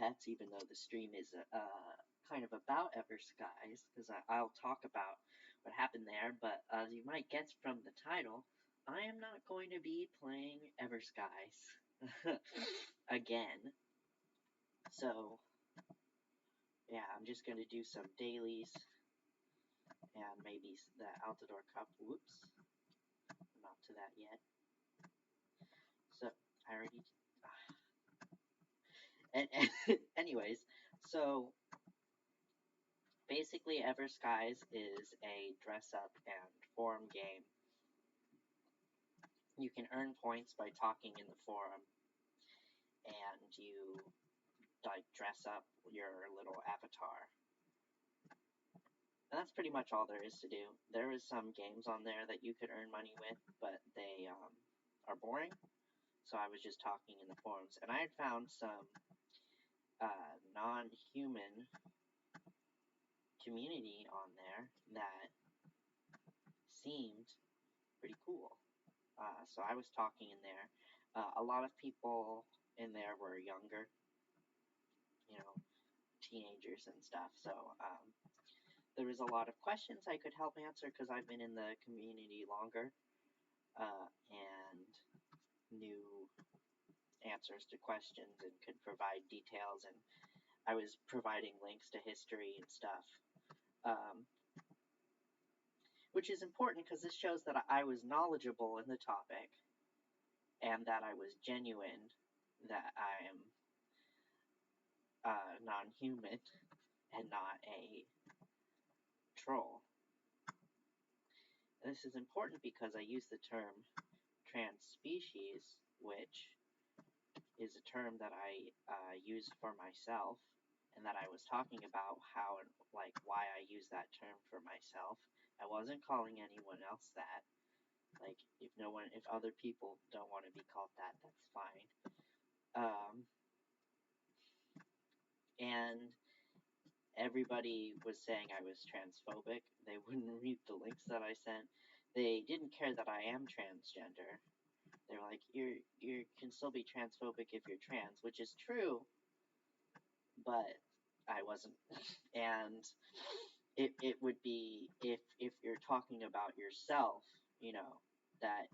neopets, even though the stream is kind of about Everskies, because I'll talk about what happened there, but as you might guess from the title, I am not going to be playing Everskies again. So, yeah, I'm just going to do some dailies and maybe the Altador Cup. Whoops. I'm not to that yet. So, I already... anyways, so basically Everskies is a dress-up and forum game. You can earn points by talking in the forum, and you like dress up your little avatar. And that's pretty much all there is to do. There is some games on there that you could earn money with, but they are boring. So I was just talking in the forums, and I had found some non-human community on there that seemed pretty cool. So I was talking in there. A lot of people in there were younger, you know, teenagers and stuff. So there was a lot of questions I could help answer because I've been in the community longer and knew answers to questions and could provide details. And I was providing links to history and stuff. Which is important because this shows that I was knowledgeable in the topic and that I was genuine, that I am non-human and not a troll. And this is important because I use the term transspecies, which is a term that I use for myself, and that I was talking about how, like, why I use that term for myself. I wasn't calling anyone else that. Like, if other people don't want to be called that, that's fine. And everybody was saying I was transphobic. They wouldn't read the links that I sent. They didn't care that I am transgender. They were like, you can still be transphobic if you're trans, which is true, but I wasn't. And it would be, if you're talking about yourself, that,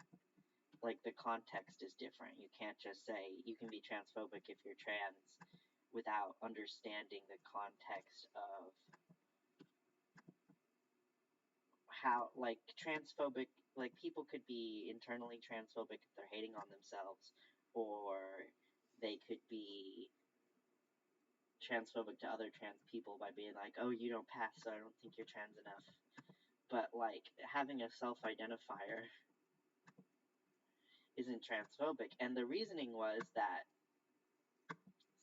like, the context is different. You can't just say you can be transphobic if you're trans without understanding the context of how, like, transphobic, like, people could be internally transphobic if they're hating on themselves, or they could be transphobic to other trans people by being like, oh, you don't pass, so I don't think you're trans enough. But, like, having a self-identifier isn't transphobic. And the reasoning was that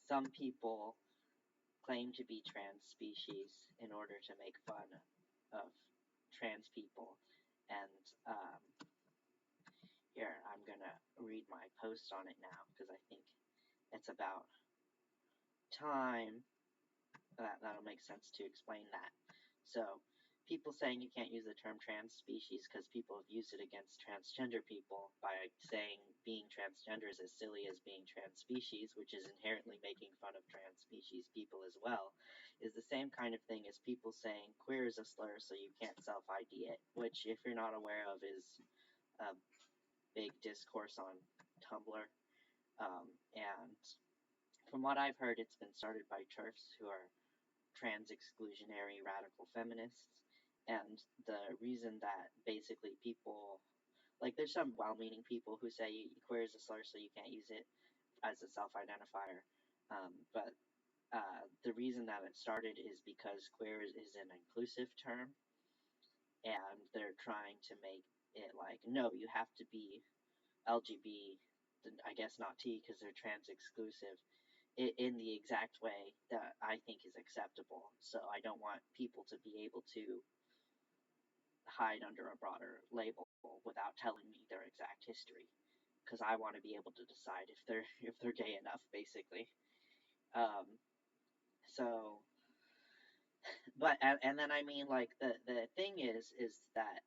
some people claim to be trans species in order to make fun of trans people. And here, I'm gonna read my post on it now, because I think it's about time that'll make sense to explain that. So, people saying you can't use the term trans species because people have used it against transgender people by saying being transgender is as silly as being trans species, which is inherently making fun of trans species people as well, is the same kind of thing as people saying queer is a slur so you can't self-ID it, which, if you're not aware of, is a big discourse on Tumblr. And from what I've heard, it's been started by TERFs, who are trans-exclusionary radical feminists, and the reason that basically people, like, there's some well-meaning people who say queer is a slur so you can't use it as a self-identifier, but the reason that it started is because queer is an inclusive term, and they're trying to make it like, no, you have to be LGBT, I guess not T because they're trans-exclusive, in the exact way that I think is acceptable. So I don't want people to be able to hide under a broader label without telling me their exact history, because I want to be able to decide if they're gay enough, basically. So, but and then I mean, like, the thing is that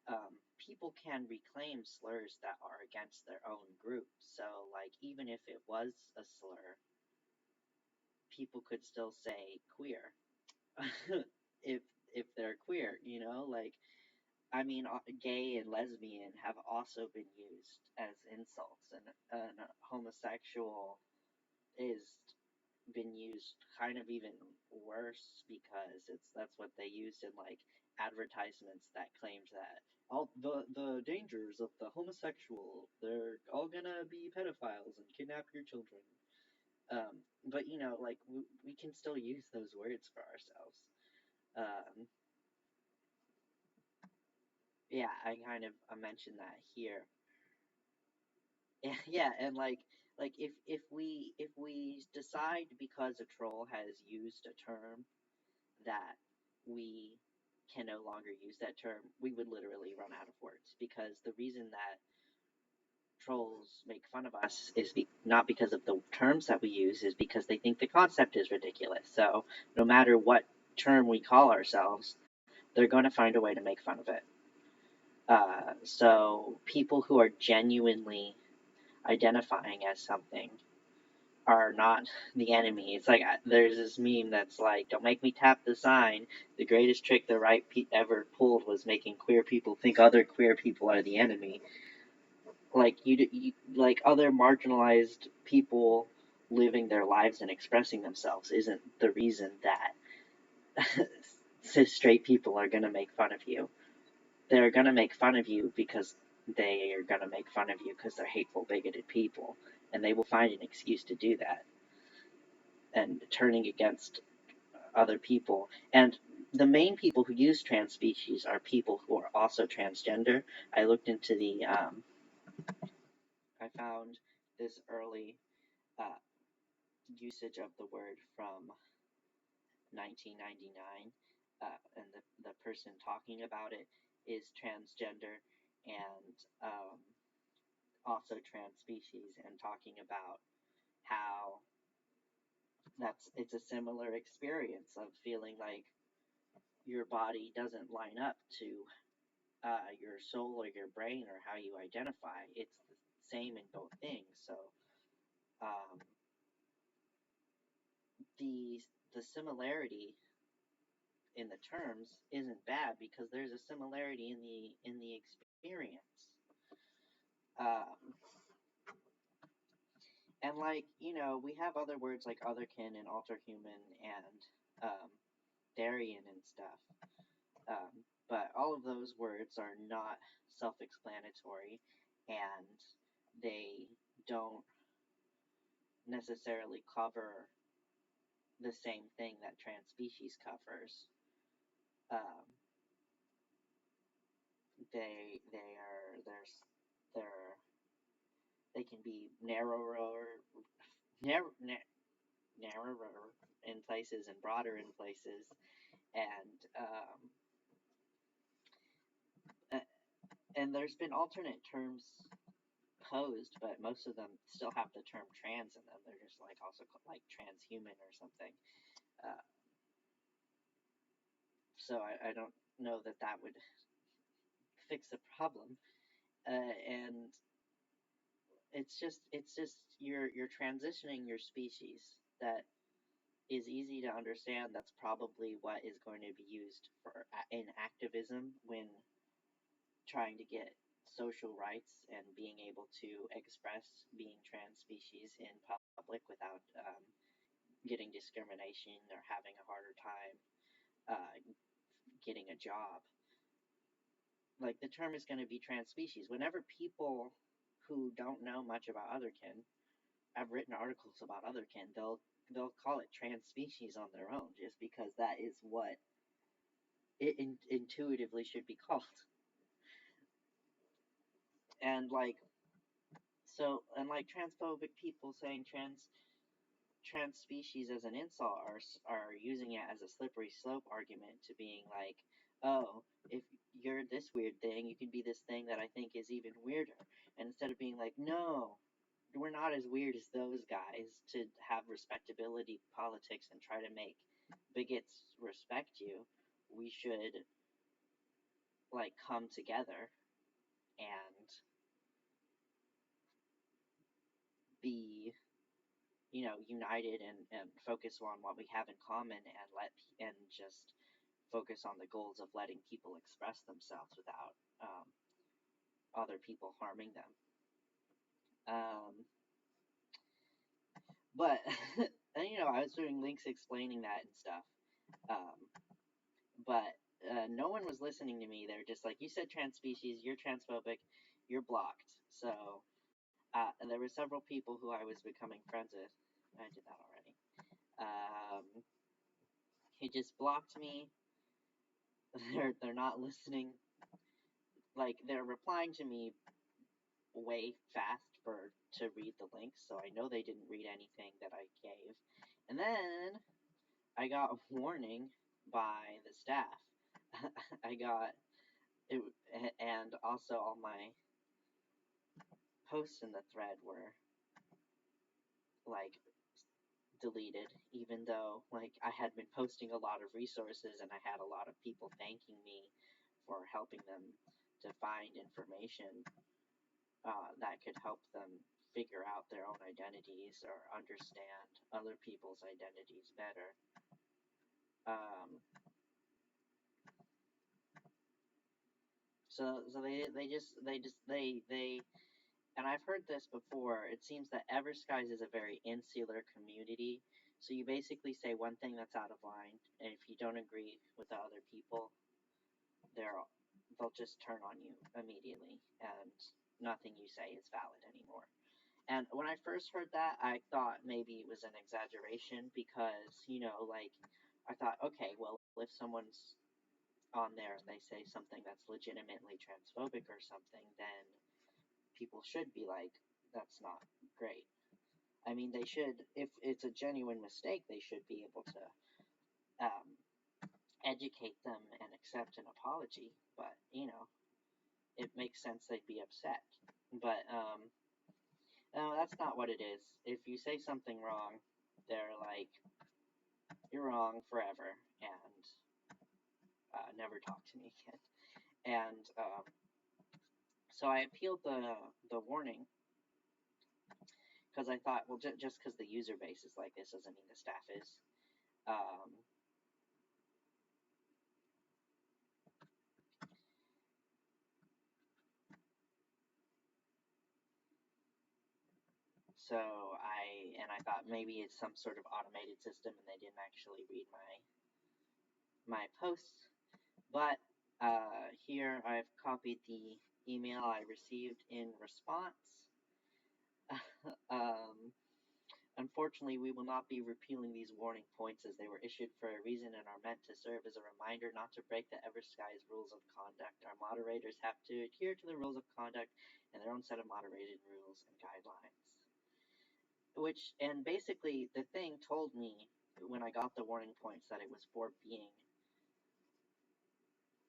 people can reclaim slurs that are against their own group. So, like, even if it was a slur, people could still say queer if they're queer, like I mean, gay and lesbian have also been used as insults, and homosexual is been used kind of even worse because that's what they used in like advertisements that claimed that all the dangers of the homosexual, they're all gonna be pedophiles and kidnap your children. But like we can still use those words for ourselves. Um, yeah, I kind of mentioned that here. Yeah, and like if we decide because a troll has used a term that we can no longer use that term, we would literally run out of words, because the reason that trolls make fun of us is not because of the terms that we use, is because they think the concept is ridiculous. So no matter what term we call ourselves, they're going to find a way to make fun of it. So people who are genuinely identifying as something are not the enemy. It's like there's this meme that's like, "Don't make me tap the sign." The greatest trick the right ever pulled was making queer people think other queer people are the enemy. Like like other marginalized people living their lives and expressing themselves isn't the reason that cis straight people are gonna make fun of you. They're gonna make fun of you because they are gonna make fun of you because they're hateful, bigoted people, and they will find an excuse to do that and turning against other people. And the main people who use trans species are people who are also transgender. I looked into I found this early uh, usage of the word from 1999, and the person talking about it is transgender and also trans species, and talking about how it's a similar experience of feeling like your body doesn't line up to your soul or your brain or how you identify. It's the same in both things. So um, the the similarity in the terms isn't bad because there's a similarity in the experience. Um, and like we have other words like otherkin and alterhuman and Darien and stuff. But all of those words are not self-explanatory, and they don't necessarily cover the same thing that trans species covers. Um, they're they can be narrow, narrower in places and broader in places, and uh, and there's been alternate terms posed, but most of them still have the term trans in them. They're just like also like transhuman or something. Uh, so I don't know that that would fix the problem. And it's just you're transitioning your species that is easy to understand. That's probably what is going to be used for in activism when trying to get social rights and being able to express being trans species in public without getting discrimination or having a harder time uh, getting a job. Like the term is going to be trans species. Whenever people who don't know much about otherkin, I've written articles about otherkin, they'll call it trans species on their own just because that is what it intuitively should be called. And like and like transphobic people saying trans species as an insult are using it as a slippery slope argument to being like, oh, if you're this weird thing, you can be this thing that I think is even weirder. And instead of being like, no, we're not as weird as those guys, to have respectability politics and try to make bigots respect you, we should like come together and be united and focus on what we have in common and just focus on the goals of letting people express themselves without other people harming them. But I was doing links explaining that and stuff. But no one was listening to me. They're just like, you said transspecies, you're transphobic, you're blocked. So and there were several people who I was becoming friends with. I did that already. He just blocked me. They're not listening. Like, they're replying to me way fast to read the links, so I know they didn't read anything that I gave. And then I got a warning by the staff. I got it, and also all my posts in the thread were like deleted, even though like I had been posting a lot of resources and I had a lot of people thanking me for helping them to find information that could help them figure out their own identities or understand other people's identities better. So they and I've heard this before. It seems that Everskies is a very insular community. So you basically say one thing that's out of line, and if you don't agree with the other people, they'll just turn on you immediately, and nothing you say is valid anymore. And when I first heard that, I thought maybe it was an exaggeration because, I thought, okay, well, if someone's on there and they say something that's legitimately transphobic or something, then people should be like, that's not great. I mean, they should, if it's a genuine mistake, they should be able to educate them and accept an apology. But, it makes sense they'd be upset. But, no, that's not what it is. If you say something wrong, they're like, you're wrong forever, and never talk to me again. And so I appealed the warning because I thought, well, just because the user base is like this doesn't mean the staff is. So I thought maybe it's some sort of automated system and they didn't actually read my posts. But here I've copied the email I received in response. Unfortunately, we will not be repealing these warning points as they were issued for a reason and are meant to serve as a reminder not to break the Everskies rules of conduct. Our moderators have to adhere to the rules of conduct and their own set of moderated rules and guidelines. And basically, the thing told me when I got the warning points that it was for being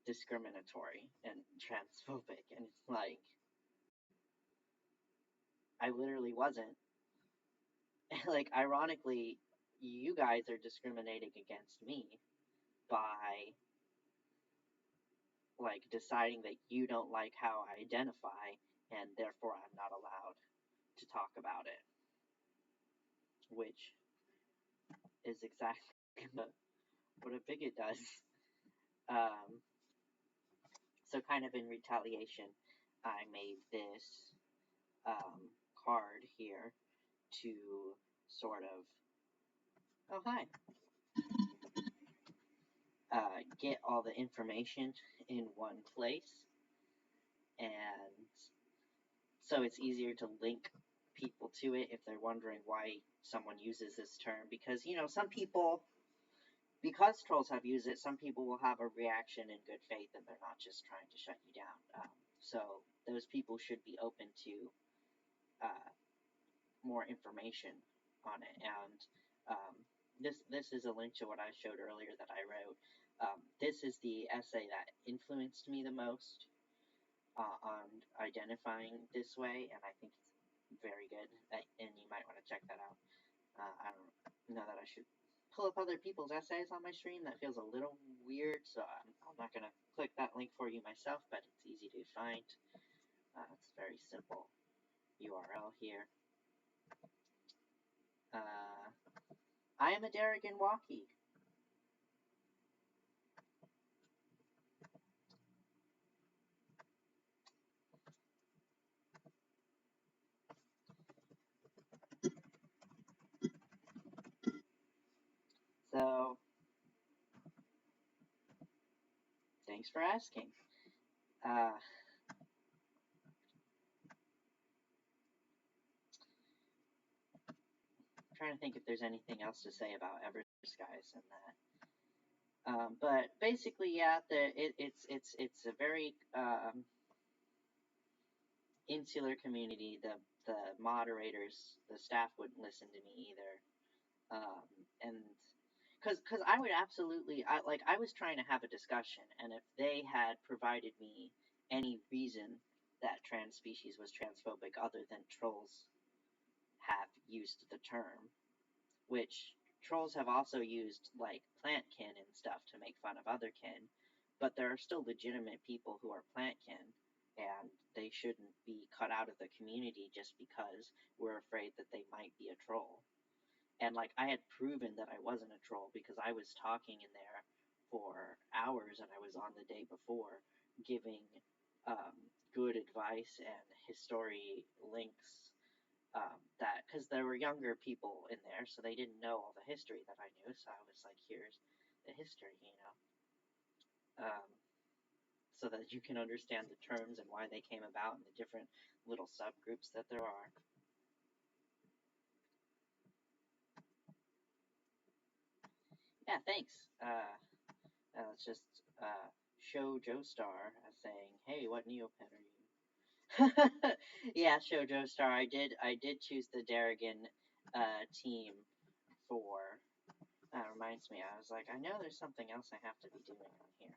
discriminatory and transphobic, and it's like, I literally wasn't. Like, ironically, you guys are discriminating against me by, like, deciding that you don't like how I identify, and therefore I'm not allowed to talk about it. Which is exactly what a bigot does. So kind of in retaliation, I made this card here to sort of, oh hi, get all the information in one place, and so it's easier to link people to it if they're wondering why someone uses this term, because some people, because trolls have used it, some people will have a reaction in good faith and they're not just trying to shut you down. So those people should be open to more information on it. And this is a link to what I showed earlier that I wrote. This is the essay that influenced me the most on identifying this way, and I think it's very good, and you might want to check that out. I don't know that I should pull up other people's essays on my stream. That feels a little weird, so I'm not going to click that link for you myself, but it's easy to find. It's a very simple URL here. I am a Darrigan Walkie. So, thanks for asking. I'm trying to think if there's anything else to say about Everskies and that. But basically, yeah, it's a very insular community. The moderators, the staff wouldn't listen to me either, and because I would absolutely, I was trying to have a discussion, and if they had provided me any reason that transspecies was transphobic other than trolls have used the term, which trolls have also used like plant kin and stuff to make fun of other kin, but there are still legitimate people who are plant kin, and they shouldn't be cut out of the community just because we're afraid that they might be a troll. And like I had proven that I wasn't a troll because I was talking in there for hours, and I was on the day before giving good advice and history links, that because there were younger people in there, so they didn't know all the history that I knew. So I was like, "Here's the history," so that you can understand the terms and why they came about and the different little subgroups that there are. Yeah, thanks. It's just show Joestar as saying, "Hey, what neopet are you?" Yeah, show Joestar. I did choose the Darrigan team for. That reminds me. I was like, I know there's something else I have to be doing on here.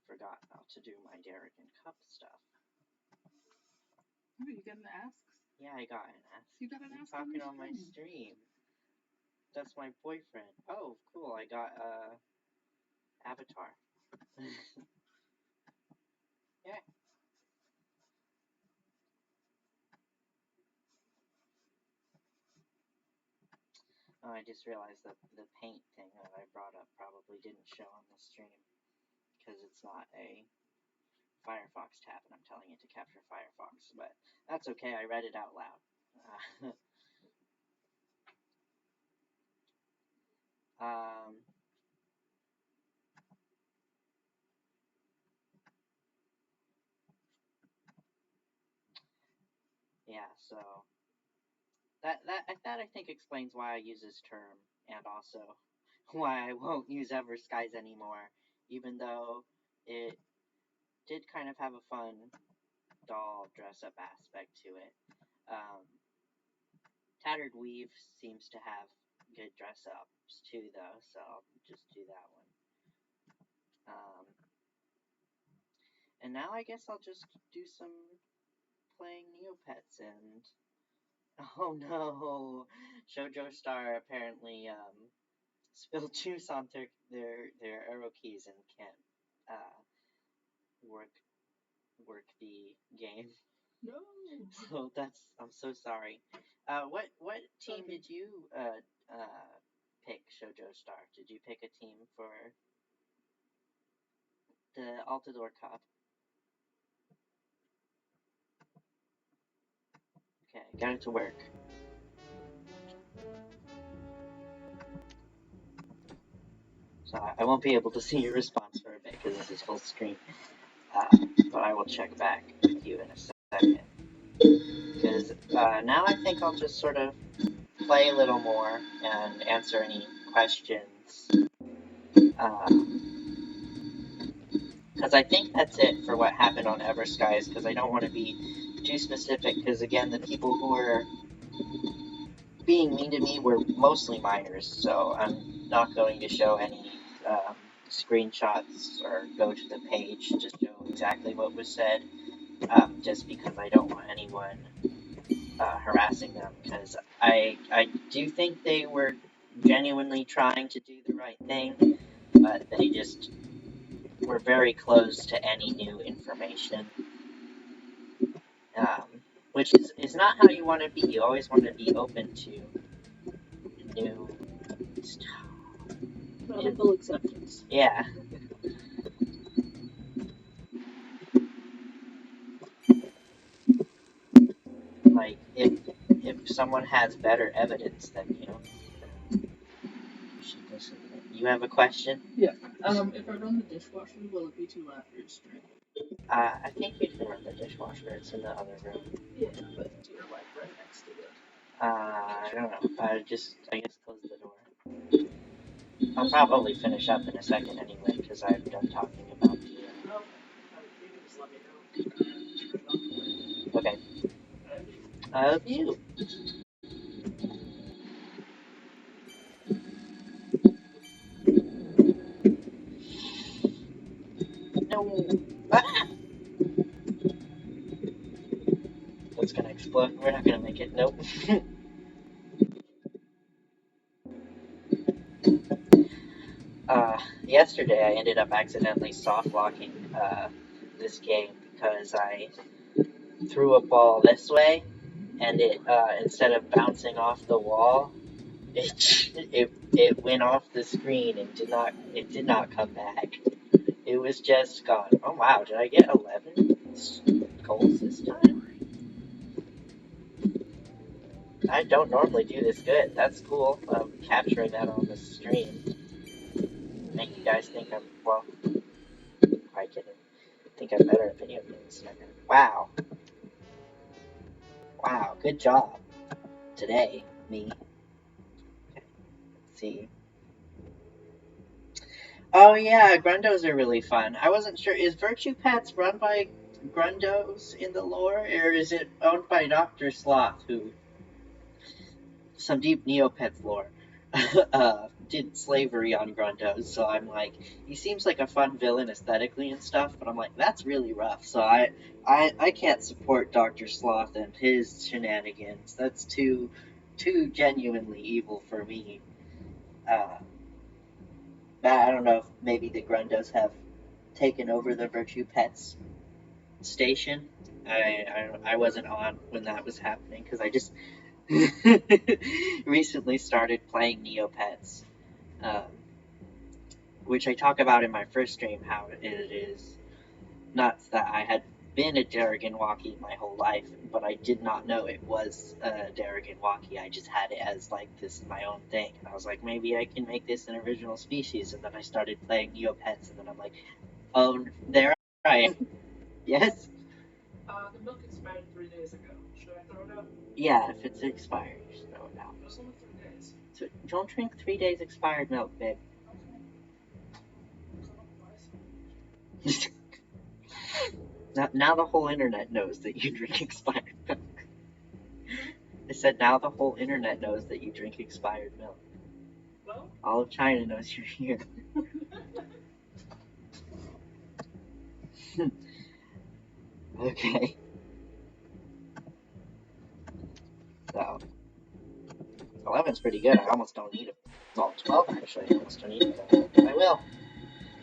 Forgot how to do my Darrigan Cup stuff. Oh, you got an ask? Yeah, I got an ask. You got an ask talking on my stream. That's my boyfriend. Oh, cool. I got Avatar. Yeah. Oh, I just realized that the paint thing that I brought up probably didn't show on the stream because it's not a Firefox tab, and I'm telling it to capture Firefox, but that's okay. I read it out loud. Yeah, so that I think explains why I use this term, and also why I won't use Everskies anymore, even though it did kind of have a fun doll dress-up aspect to it. Tattered Weave seems to have good dress-ups too, though, so I'll just do that one. And now I guess I'll just do some playing Neopets, and oh no, Shoujo Star apparently spilled juice on their arrow keys and can't work the game. No. So I'm so sorry. What team did you pick, Shoujo Star? Did you pick a team for the Altador Cup? Okay, got it to work. So I won't be able to see your response for a bit because this is full screen. But I will check back with you in a second. Because now I think I'll just sort of play a little more and answer any questions. Because I think that's it for what happened on Everskies, because I don't want to be too specific, because again, the people who were being mean to me were mostly minors, so I'm not going to show any screenshots or go to the page to show exactly what was said, just because I don't want anyone harassing them, because I do think they were genuinely trying to do the right thing, but they just were very close to any new information. which is not how you want to be. You always want to be open to new stuff. Radical acceptance. Yeah. Like if someone has better evidence, then you should listen to it. You have a question? Yeah. If I run the dishwasher, will it be too loud for your stream? I think you can run the dishwasher. It's in the other room. Yeah, but you're like right next to it. I don't know. I guess close the door. I'll probably finish up in a second anyway because I'm done talking about the. Okay. You can just let me know. Okay. I love you. No. Ah! That's gonna explode. We're not gonna make it. Nope. Yesterday I ended up accidentally soft locking this game because I threw a ball this way, and it instead of bouncing off the wall, it went off the screen and did not come back. It was just gone. Oh wow, did I get 11 goals this time? I don't normally do this good. That's cool. Capturing that on the stream. Make you guys think I'm, well, I didn't think I'm better at video games. Wow. Wow, good job. Today, me. Okay, let's see. Oh yeah, Grundos are really fun. I wasn't sure, is Virtue Pets run by Grundos in the lore, or is it owned by Dr. Sloth, who, some deep neopets lore, did slavery on Grundos, so I'm like, he seems like a fun villain aesthetically and stuff, but I'm like, that's really rough, so I can't support Dr. Sloth and his shenanigans. That's too genuinely evil for me. I don't know if maybe the Grundos have taken over the Virtue Pets station. I wasn't on when that was happening because I just recently started playing Neopets, um, which I talk about in my first stream. How it is nuts that I had been a Darrigan Walkie my whole life, but I did not know it was a Darrigan Walkie. I just had it as like this my own thing, and I was like, maybe I can make this an original species. And then I started playing Neopets, and then I'm like, oh, there I am. Yes. The milk expired 3 days ago. Should I throw it out? Yeah, if it's expired, just throw it out. It was only 3 days. So don't drink 3 days expired milk, babe. Now the whole internet knows that you drink expired milk. I said now the whole internet knows that you drink expired milk. Well, all of China knows you're here. Okay. So 11's pretty good. I almost don't need it. Well, 12 actually. I almost don't need it. But I will.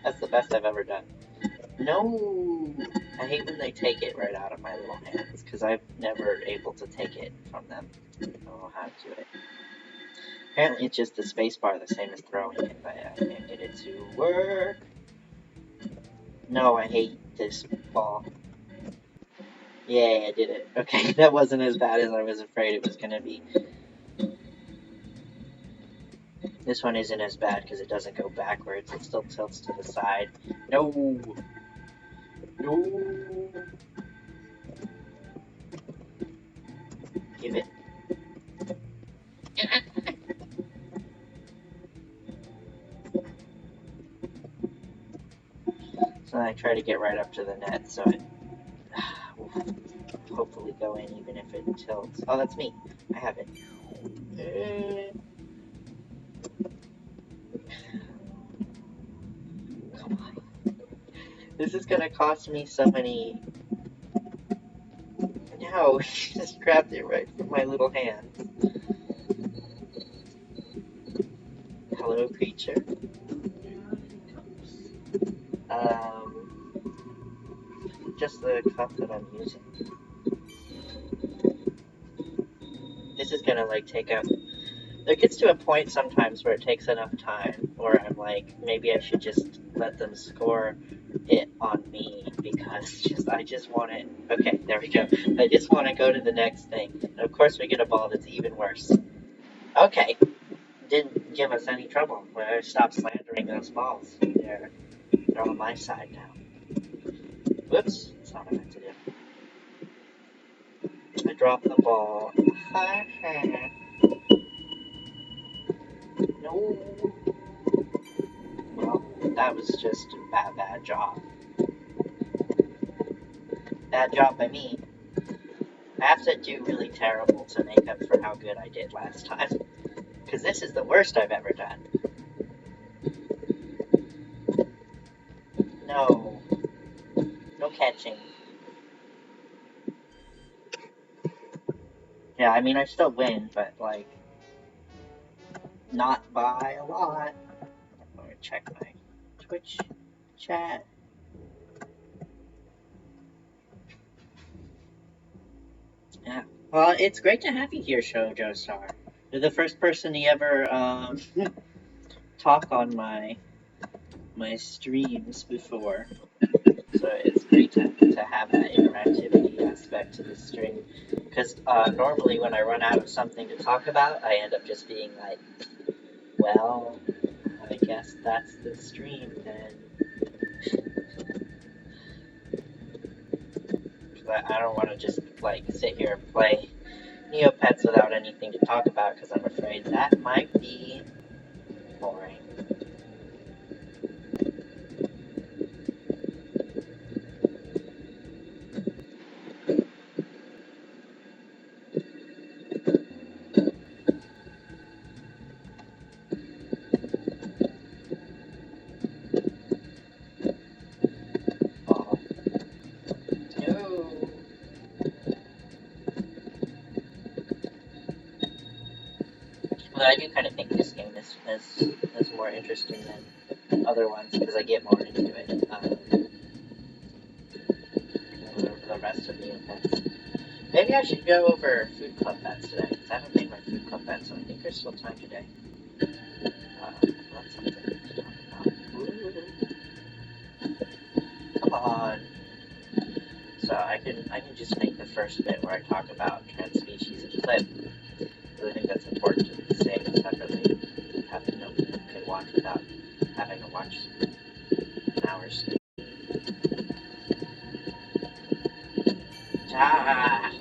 That's the best I've ever done. No, I hate when they take it right out of my little hands because I've never able to take it from them. I don't know how to do it. Apparently, it's just the space bar, the same as throwing it, but I can't get it to work. No, I hate this ball. Yay, I did it. Okay, that wasn't as bad as I was afraid it was gonna be. This one isn't as bad because it doesn't go backwards. It still tilts to the side. No! No! Give it. So I try to get right up to the net so it will hopefully go in even if it tilts. Oh, that's me. I have it. Come on. This is gonna cost me so many. No, he just grabbed it right from my little hand. Hello, creature. Just the cup that I'm using. this is gonna like take up. There gets to a point sometimes where it takes enough time, where I'm like, maybe I should just let them score it on me because I just want it. Okay, there we go. I just want to go to the next thing. And of course, we get a ball that's even worse. Okay, didn't give us any trouble. I stopped slandering those balls. They're on my side now. Whoops, that's not what I meant to do. I dropped the ball. No. Well, that was just a bad job. Bad job by me. I have to do really terrible to make up for how good I did last time. Because this is the worst I've ever done. No. No catching. Yeah, I mean, I still win, but, like, not by a lot. I'm gonna check my Twitch chat. Yeah. Well, it's great to have you here, Shoujo Star. You're the first person to ever talk on my streams before, so it's great to have that interactivity aspect to the stream. Because normally when I run out of something to talk about, I end up just being like, well, I guess that's the stream then. But I don't want to just like sit here and play Neopets without anything to talk about because I'm afraid that might be boring. Oh, no. But I do kind of think this game is more interesting than other ones because I get more into it. The rest of Neopets. Maybe I should go over food club bets today because I haven't made my food club bets, so I think there's still time today. That's something to talk about. Ooh. Come on. So I can just make the first bit where I talk about transspecies and clip. I think that's important to say separately. Having no can watch without having to watch an hour's. Ah!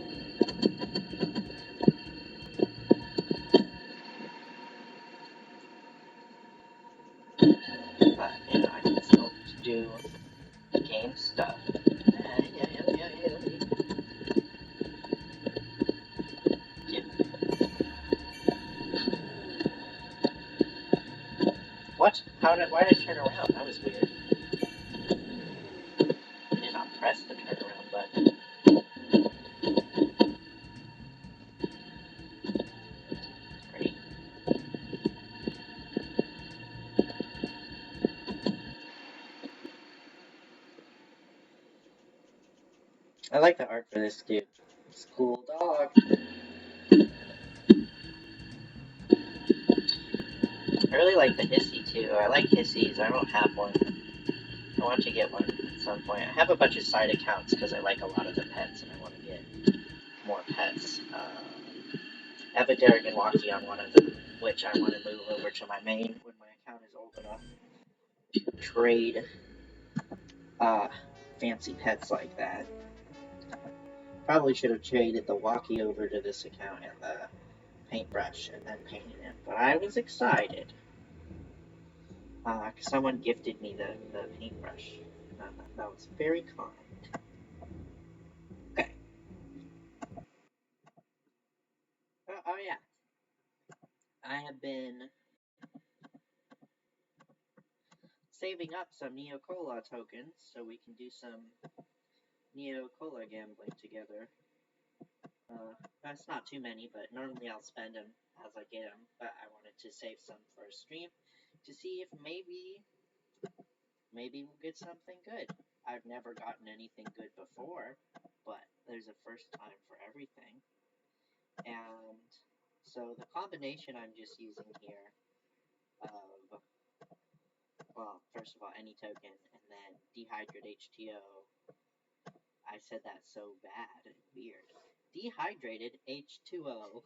But I can still do game stuff. Yeah. What? Why did I turn around? That was weird. I did not press the turnaround button. Great. I like the art for this dude. It's a cool dog. I really like the hissy too. I like hissies. I don't have one. I want to get one at some point. I have a bunch of side accounts because I like a lot of the pets and I want to get more pets. I have a Derek and Walkie on one of them, which I want to move over to my main when my account is old enough to trade fancy pets like that. Probably should have traded the Walkie over to this account and the paintbrush and then painted it, but I was excited. Someone gifted me the paintbrush. That was very kind. Okay. Oh yeah. I have been saving up some neocola tokens so we can do some neocola gambling together. That's not too many, but normally I'll spend them as I get them. But I wanted to save some for a stream to see if maybe we'll get something good. I've never gotten anything good before, but there's a first time for everything. And So the combination I'm just using here of, well, first of all, any token, and then dehydrate H2O. I said that so bad and weird. Dehydrated H2O.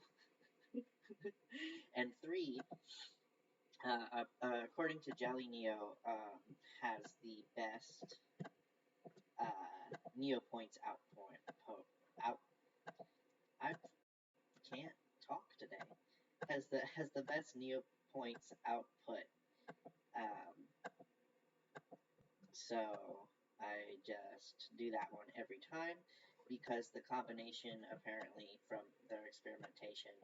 And 3, according to Jelly Neo, has the best Neo points out. I can't talk today. Has the best Neo points output. So I just do that one every time because the combination apparently from their experimentation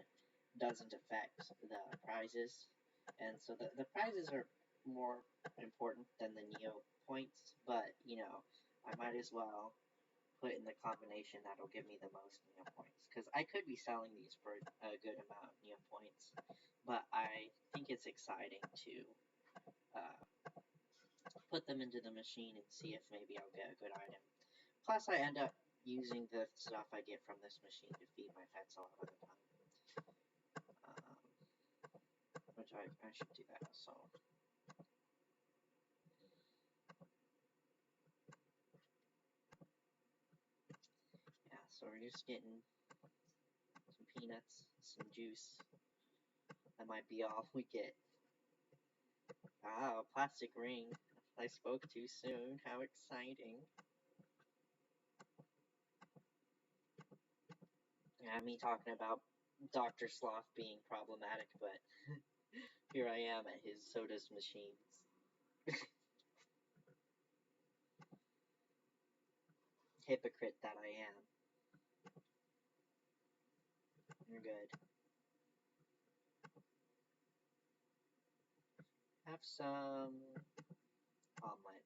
doesn't affect the prizes. And so the prizes are more important than the Neo points, but I might as well put in the combination that'll give me the most Neo points. Because I could be selling these for a good amount of Neo points, but I think it's exciting to put them into the machine and see if maybe I'll get a good item. Plus, I end up using the stuff I get from this machine to feed my pets a lot of the time. Which I should do that also. Yeah, so we're just getting some peanuts, some juice. That might be all we get. Ah, a plastic ring. I spoke too soon. How exciting. Yeah, me talking about Dr. Sloth being problematic, but here I am at his sodas machines. Hypocrite that I am. You're good. Have some omelet.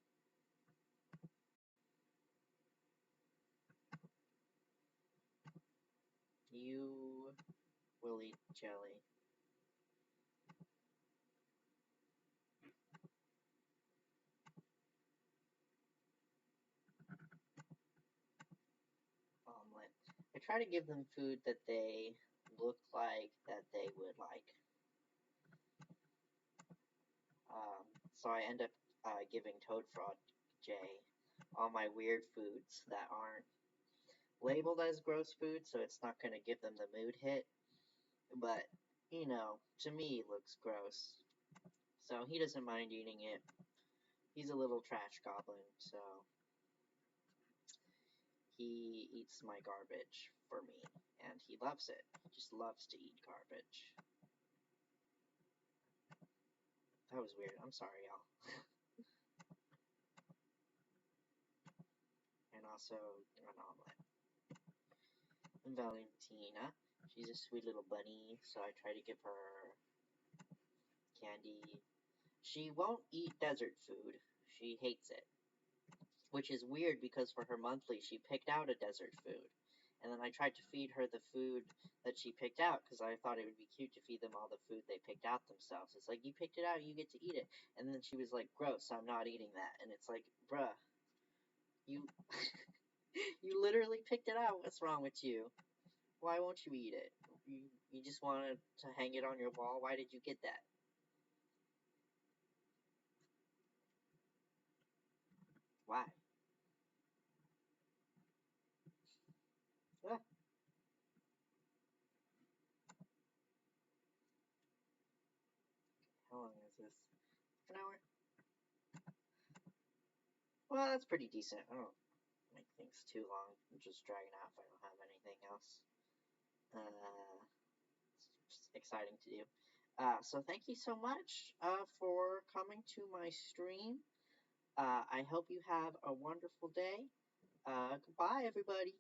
You will eat jelly. Omelet. I try to give them food that they look like that they would like. So I end up giving Toad Frog J all my weird foods that aren't labeled as gross food, so it's not going to give them the mood hit. But, to me it looks gross. So he doesn't mind eating it. He's a little trash goblin, so he eats my garbage for me, and he loves it. He just loves to eat garbage. That was weird. I'm sorry, y'all. And also an omelet. And Valentina, she's a sweet little bunny, so I try to give her candy. She won't eat desert food. She hates it. Which is weird because for her monthly, she picked out a desert food. And then I tried to feed her the food that she picked out because I thought it would be cute to feed them all the food they picked out themselves. It's like, you picked it out, you get to eat it. And then she was like, gross, I'm not eating that. And it's like, bruh, you you literally picked it out. What's wrong with you? Why won't you eat it? You just wanted to hang it on your wall? Why did you get that? Why? Ah, how long is this? An hour? Well, that's pretty decent. I don't make things too long. I'm just dragging out if I don't have anything else it's exciting to do. So thank you so much for coming to my stream. I hope you have a wonderful day. Goodbye, everybody.